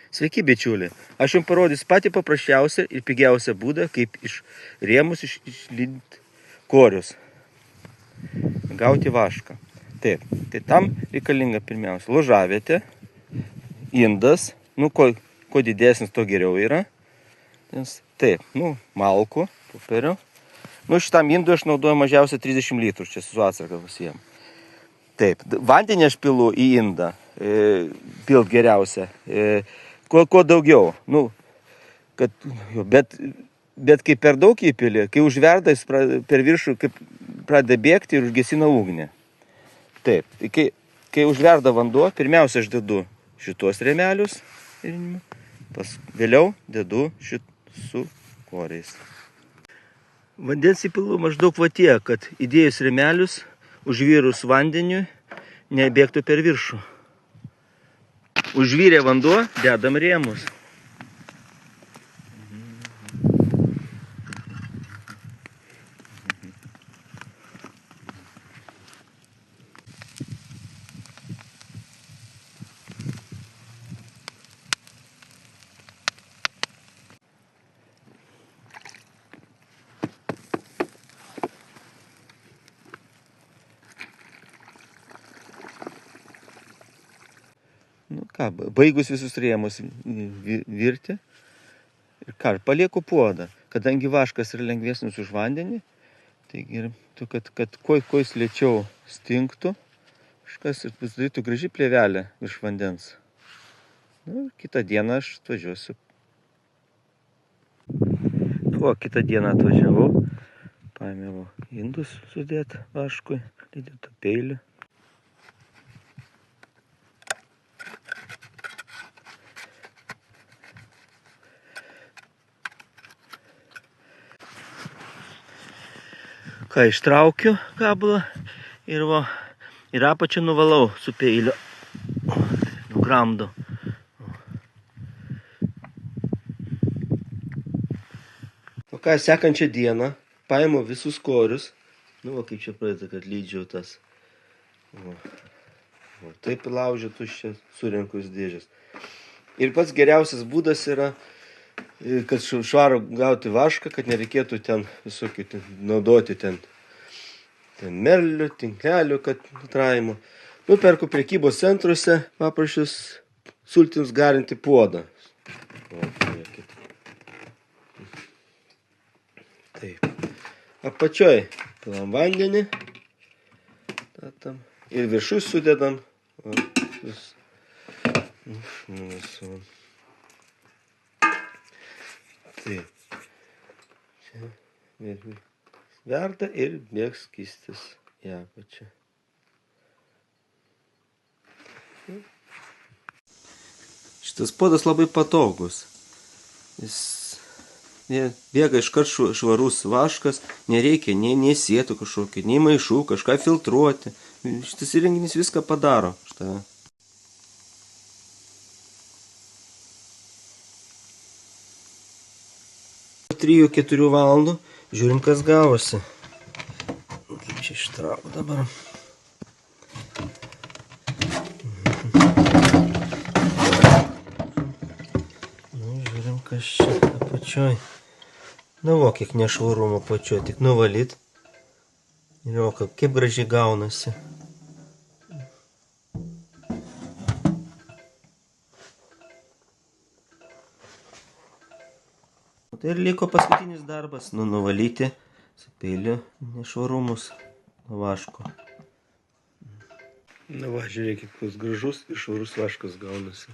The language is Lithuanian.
Sveiki, bičiuliai. Aš jums parodysiu patį paprasčiausią ir pigiausią būdą, kaip iš rėmus išlydinti korius. Gauti vašką. Taip, tai tam reikalinga pirmiausia ložavietė, indas, kuo didesnis, to geriau yra. Taip, malkų, popierio. Šitam indui aš naudoju mažiausiai 30 litrų, čia su atsarga visiems. Taip, vandenį aš pilu į indą, pilt geriausia, kuo daugiau, bet kai per daug įpili, kai užverda, jis per viršų pradeda bėgti ir užgesina ugnį. Taip, kai užverda vanduo, pirmiausia aš dedu šitos rėmelius, vėliau dedu su koriais. Vandens įpilu maždaug va tiek, kad įdėjus rėmelius, užvirus vandeniu, nebėgtų per viršų. Užvirė vanduo, dedam rėmus. Baigus visus rėmus virti, palieku puodą. Kadangi vaškas yra lengvesnis už vandenį, taigi kad kuo jis lėčiau stingtų, kažkas ir pasidarytų graži plėvelė virš vandens. Kitą dieną aš atvažiuosiu. Kitą dieną atvažiavau, paėmiau indus sudėti vaškui, lydėtų peilį. Ištraukiu gabalą ir apačią nuvalau su peiliu. Nugramdu. Sekančią dieną paimu visus korius. Kaip čia pradeda, kad lydžiau tas. Taip laužiu tuščią, surenkus dėžės. Ir pats geriausias būdas yra, kad švarų gauti vašką, kad nereikėtų ten visokių naudoti ten merlių, tinklelių, kad nutraimų. Perku prekybos centruose paprašius sultims garinti puodą. Taip. Apačioj pilam vandenį ir viršus sudedam. Taip. Čia verda ir bėgs skystis į apačią. Šitas puodas labai patogus. Jis bėga iškart švarus vaškas, nereikia nei sėtų kažkokį, nei maišų, kažką filtruoti. Šitas įrenginys viską padaro. 3-4 valandų žiūrim, kas gavosi. Kaip čia ištraukti dabar. Žiūrim, kas čia apačioj. Kiek nešvarumo apačioj, tik nuvalyt. Ir kaip gražiai gaunasi. Tai ir liko paskutinis darbas, nuvalyti su peiliu nešvarumus nuo vaško. Žiūrėkit, koks gražus ir švarus vaškas gaunasi.